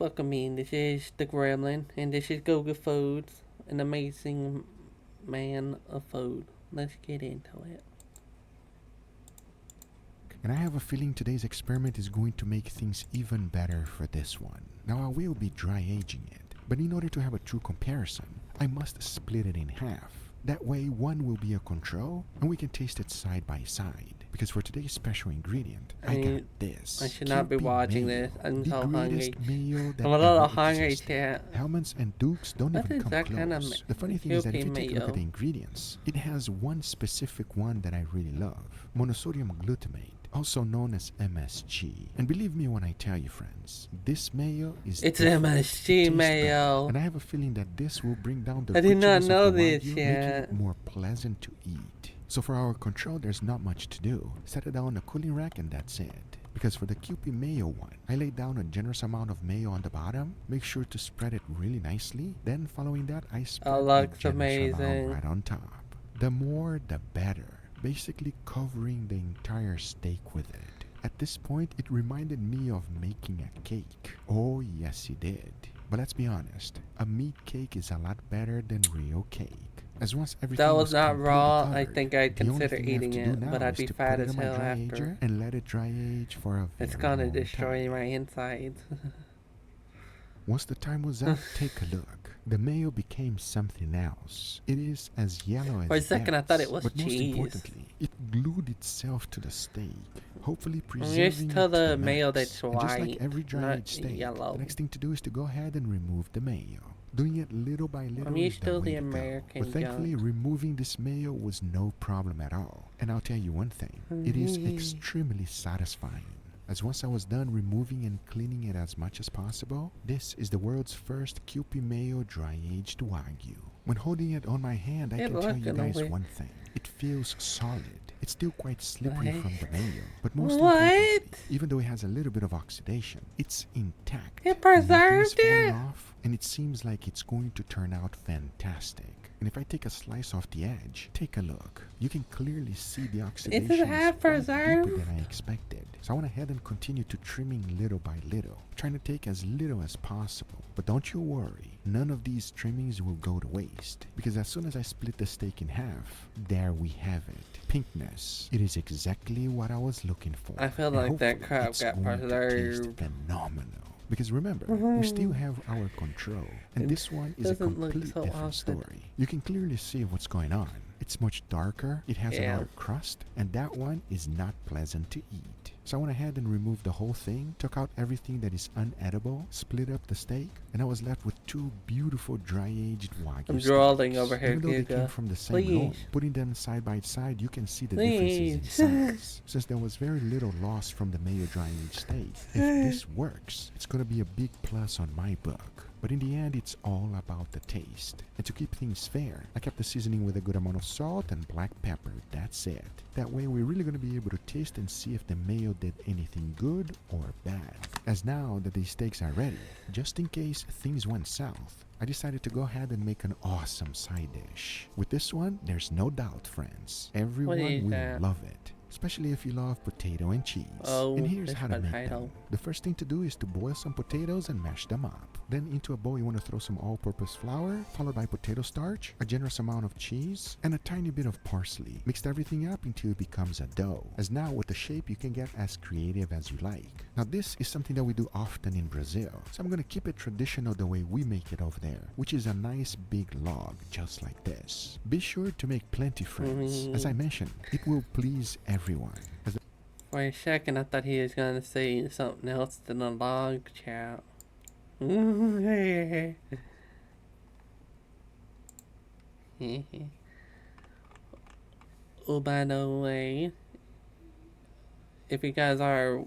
Welcome in. This is the Gremlin, and this is Google Foods, an amazing man of food. Let's get into it. And I have a feeling today's experiment is going to make things even better for this one. Now I will be dry aging it, but in order to have a true comparison, I must split it in half. That way one will be a control and we can taste it side by side. Because for today's special ingredient, I got this. I should not be Kewpie watching mayo, this. I'm the so hungry. greatest mayo that I'm a ever little hungry, existed. chat. Hellmann's and Duke's don't What even is come that close. kind of The funny thing is that if you Kewpie take a look at mayo? the ingredients, it has one specific one that I really love: monosodium glutamate, also known as MSG. And believe me when I tell you, friends, this mayo is It's different. MSG It tastes better. mayo. And I have a feeling that this will bring down the I did not richness know of the this Wagyu, making it yet. more pleasant to eat. So for our control, there's not much to do. Set it down on a cooling rack and that's it. Because for the Kewpie mayo one, I laid down a generous amount of mayo on the bottom. Make sure to spread it really nicely. Then following that, I spread a looks generous amazing. amount right on top. The more, the better. Basically covering the entire steak with it. At this point, it reminded me of making a cake. Oh yes, it did. But let's be honest, a meat cake is a lot better than real cake. As once everything That was not completely raw. covered, I think I'd the only consider thing I have eating to do it, now but I'd is be to fat put it as on my hell dry after. ager and let it dry age for a It's very gonna long destroy time. my insides. Once the time was up, take a look. The mayo became something else. It is as yellow as For a second, I thought it gets, was but most cheese. importantly, it glued itself to the steak, hopefully I'm preserving used it to to the the mayo max. that's And just like white, every dry not aged steak, yellow. the next thing to do is to go ahead and remove the mayo. Doing it little by little I'm is used the to way the to go. American But thankfully, junk. removing this mayo was no problem at all. And I'll tell you one thing, it is extremely satisfying. As once I was done removing and cleaning it as much as possible, this is the world's first Kewpie mayo dry-aged Wagyu. When holding it on my hand, I It can tell you looking guys over- one thing. It feels solid. It's still quite slippery What? from the mayo, but most What? importantly, even though it has a little bit of oxidation, it's intact. It Nothing is preserved falling it? off, and it seems like it's going to turn out fantastic. And if I take a slice off the edge, take a look. You can clearly see the oxidation is half quite deeper preserved? than I expected. So I went ahead and continued to trimming little by little, trying to take as little as possible. But don't you worry, none of these trimmings will go to waste. Because as soon as I split the steak in half, there we have it. Pinkness. It is exactly what I was looking for. I feel And like that hopefully crab it's got going to taste preserved. phenomenal. Because remember, we still have our control. And It this one is a doesn't look complete so different awesome. story. You can clearly see what's going on. It's much darker, it has Yeah. another crust, and that one is not pleasant to eat. So I went ahead and removed the whole thing, took out everything that is unedible, split up the steak, and I was left with two beautiful dry-aged Wagyu I'm drooling steaks. over here, Even though they came Giga. from the same loin, Please. putting them side by side, you can see the Please. differences in size. Since there was very little loss from the mayo dry-aged steak, if this works, it's gonna be a big plus on my book. But in the end, it's all about the taste. And to keep things fair, I kept the seasoning with a good amount of salt and black pepper. That's it. That way, we're really going to be able to taste and see if the mayo did anything good or bad. As now that these steaks are ready, just in case things went south, I decided to go ahead and make an awesome side dish. With this one, there's no doubt, friends. Everyone is will that? love it. Especially if you love potato and cheese. Oh, and here's this how to make potato. them. The first thing to do is to boil some potatoes and mash them up. Then into a bowl you want to throw some all-purpose flour, followed by potato starch, a generous amount of cheese, and a tiny bit of parsley. Mix everything up until it becomes a dough. As now with the shape you can get as creative as you like. Now this is something that we do often in Brazil, so I'm going to keep it traditional the way we make it over there, which is a nice big log, just like this. Be sure to make plenty, friends. As I mentioned, it will please everyone. For a second, I thought he was gonna say something else than a log chow. Oh, by the way, if you guys are,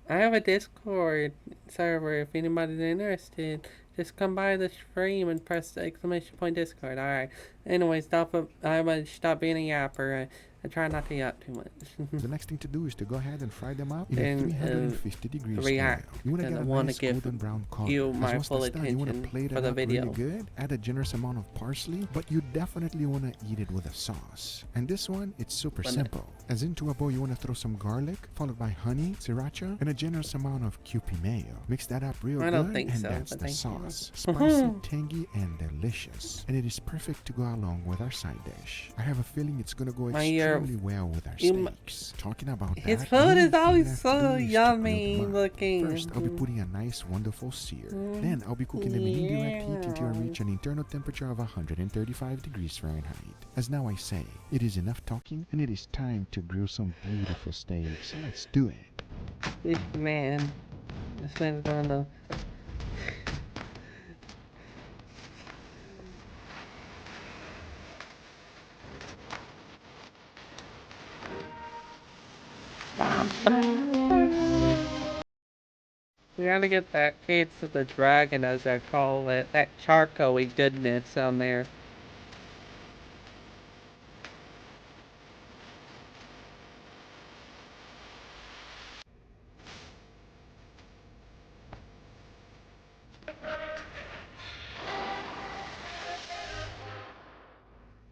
I have a Discord server. If anybody's interested, just come by the stream and press the exclamation point Discord. Alright. Anyway, I'm gonna stop being a yapper. I try not to yap too much. The next thing to do is to go ahead and fry them up in And, a 350 degrees react. scale. You want to And get I a wanna nice give golden brown color. you As my once full that's done, you want to attention plate for it the up video. really good. Add a generous amount of parsley, but you definitely want to eat it with a sauce. And this one, it's super simple. As into a bowl, you want to throw some garlic, followed by honey, sriracha, and a generous amount of Kewpie mayo. Mix that up real I good, don't think and so, that's but the thank you. sauce. Spicy, tangy, and delicious. And it is perfect to go along with our side dish. I have a feeling it's gonna go My, extremely well with our you- steaks. Talking about His that, food the is only thing always left to so do is to yummy grill them up. looking. First, I'll be putting a nice, wonderful sear. Then I'll be cooking them in indirect heat until I reach an internal temperature of 135 degrees Fahrenheit. As now I say, it is enough talking, and it is time to grill some beautiful steaks. So let's do it. This man is on the. We gotta get that Gates of the Dragon, as I call it, that charcoaly goodness on there.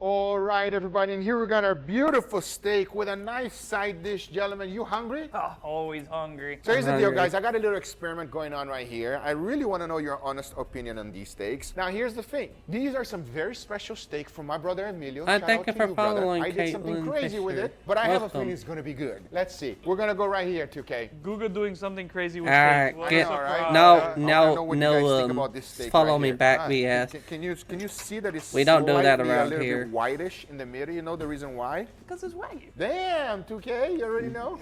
All right, everybody, and here we got our beautiful steak with a nice side dish. Gentlemen, you hungry? Oh, always hungry. So here's the deal, hungry. guys. I got a little experiment going on right here. I really want to know your honest opinion on these steaks. Now, here's the thing. These are some very special steak from my brother Emilio. I Shout thank out you to for brother. following I did something Caitlin crazy with Fisher. it, but I have a Welcome. feeling it's going to be good. Let's see. We're going to go right here, 2K. Google doing something crazy with Alright, steak. What get- a All right. surprise. No, I wanna know what you guys think about this steak follow right me here. back, Ah, BS. Can you see that it's We don't do that slightly around a little here. bit whitish in the middle? You know the reason why? Because it's Wagyu. Damn, 2K, you already know?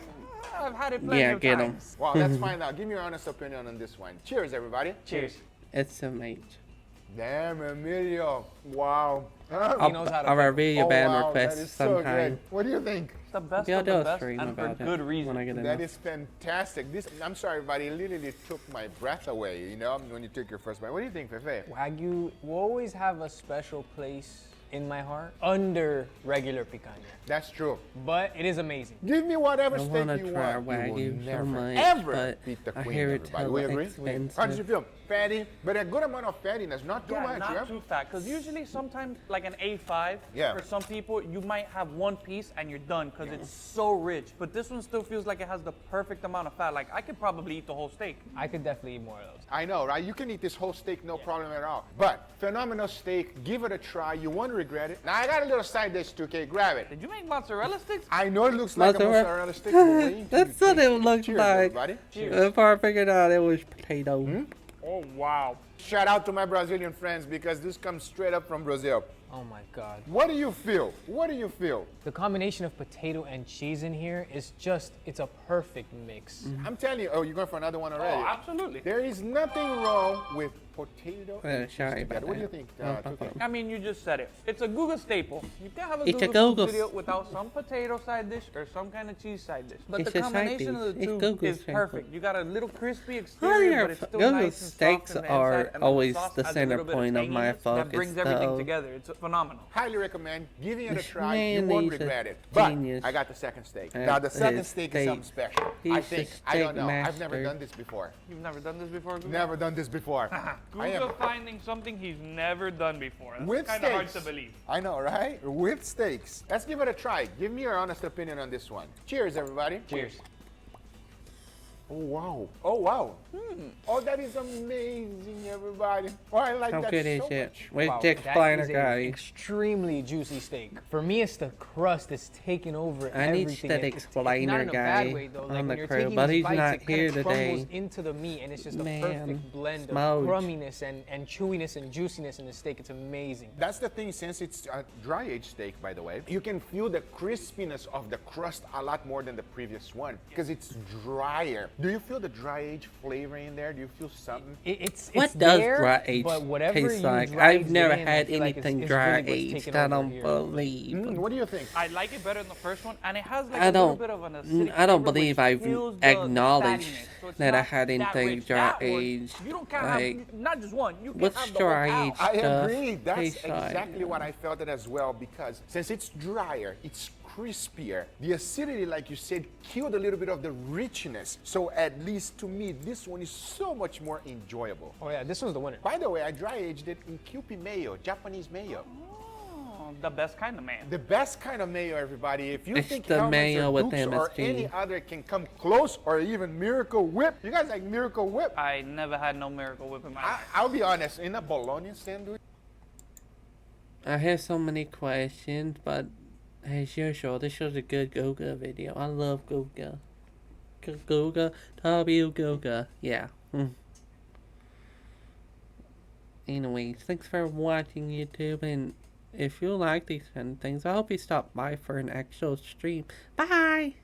I've had it plenty Yeah, of get 'em. times. Well, let's find out. Give me your honest opinion on this one. Cheers, everybody. Cheers. It's a mate. Damn, Emilio. Wow. I'll, knows how to I'll cook 'em. review your band wow, request that is so sometime. good. What do you think? It's the best Maybe I'll of do the a best, stream and for about good it reason. when I get That enough. is fantastic. This, I'm sorry, everybody. It literally took my breath away, you know, when you took your first bite. What do you think, Fefe? Wagyu will always have a special place in my heart under regular picanha. That's true. But it is amazing. Give me whatever I steak want to you try want. You will Wagyu so never, much, ever but beat the I queen, hear it everybody. so We agree? expensive. How does you feel? Fatty, but a good amount of fattiness, not too Yeah, much, not yeah? too fat. Because usually, sometimes, like an A5, Yeah. for some people, you might have one piece and you're done because it's so rich. But this one still feels like it has the perfect amount of fat. Like, I could probably eat the whole steak. I could definitely eat more of those. I know, right? You can eat this whole steak, no problem at all. But phenomenal steak. Give it a try. You won't regret it. Now I got a little side dish, 2K. Grab it. Did you make mozzarella sticks? I know it looks like a mozzarella stick. but wait till you That's what taste it looked Cheers, like. everybody. Before I figured out it was potato. Oh, wow. Shout out to my Brazilian friends because this comes straight up from Brazil. Oh my God. What do you feel? What do you feel? The combination of potato and cheese in here is just, it's a perfect mix. I'm telling you, oh, you're going for another one already. Oh, absolutely. There is nothing wrong with potato Uh, and cheese sorry together. about What do you that. think, Oh, 2K? I mean, you just said it. It's a Google staple. You can't have a It's a Google Google food video without some potato side dish or some kind of cheese side dish. But It's the a side combination dish. of the It's two Google is staple. perfect. You got a little crispy Oh, exterior, yeah, but it's still Google nice and soft steaks on the are inside, and then always sauce the adds a center little bit point of my tanginess That brings focus, everything though. together. It's phenomenal. Highly recommend giving it a This try. You man won't is a regret it. But genius. I got the second steak. And Now the second his steak is steak. something special. I He's a think. I don't steak know. I've never master. done this before. You've never done this before, Google? Never done this before. I Google am finding something he's never done before. That's with kind of hard steaks. to believe. I know, right? With steaks. Let's give it a try. Give me your honest opinion on this one. Cheers, everybody. Cheers. Oh wow! Oh wow! Oh, that is amazing, everybody. Oh, I like How that good so is it? much. Where's Wow, Dick that Spiner is a guy? extremely juicy steak. For me, it's the crust that's taking over I need everything. that It's explainer not in a guy bad way, though. on Like the when you're crew, taking but these he's bites, not it kind here of today. crumbles into the meat, and it's just a Man, perfect blend of smoked. crumminess and chewiness and juiciness in the steak. It's amazing. That's the thing, since it's a dry aged steak, by the way, you can feel the crispiness of the crust a lot more than the previous one because it's drier. Do you feel the dry age flavor in there? Do you feel something? It's What does there, dry age but whatever taste you like? dry I've aged never it in, I had feel like it's anything dry really what's aged. taking I over don't here. believe. What do you think? I like it better than the first one, and it has like I a little don't. bit of an acidic I don't flavor, believe which I've kills the acknowledged fattiness. So it's that I not had that anything rich. dry That one, aged. You don't can't Like, have not just one. You can what's have the whole dry cow. aged? I stuff agree. That's tastes like. exactly what I felt it as well because since it's drier, it's crispier. The acidity, like you said, killed a little bit of the richness. So at least to me, this one is so much more enjoyable. Oh yeah, this one's the winner. By the way, I dry aged it in Kewpie mayo, Japanese mayo. The best kind of mayo. The best kind of mayo, everybody. If you It's think the Hellmann's mayo or with Duke's or MSG. any other can come close, or even Miracle Whip. You guys like Miracle Whip? I never had no Miracle Whip in my life. I'll be honest. In a bologna sandwich, I have so many questions, but as usual, this was a good Googa video. I love Googa. Googa, Googa. Yeah. Anyways, thanks for watching YouTube, and if you like these kind of things, I hope you stop by for an actual stream. Bye!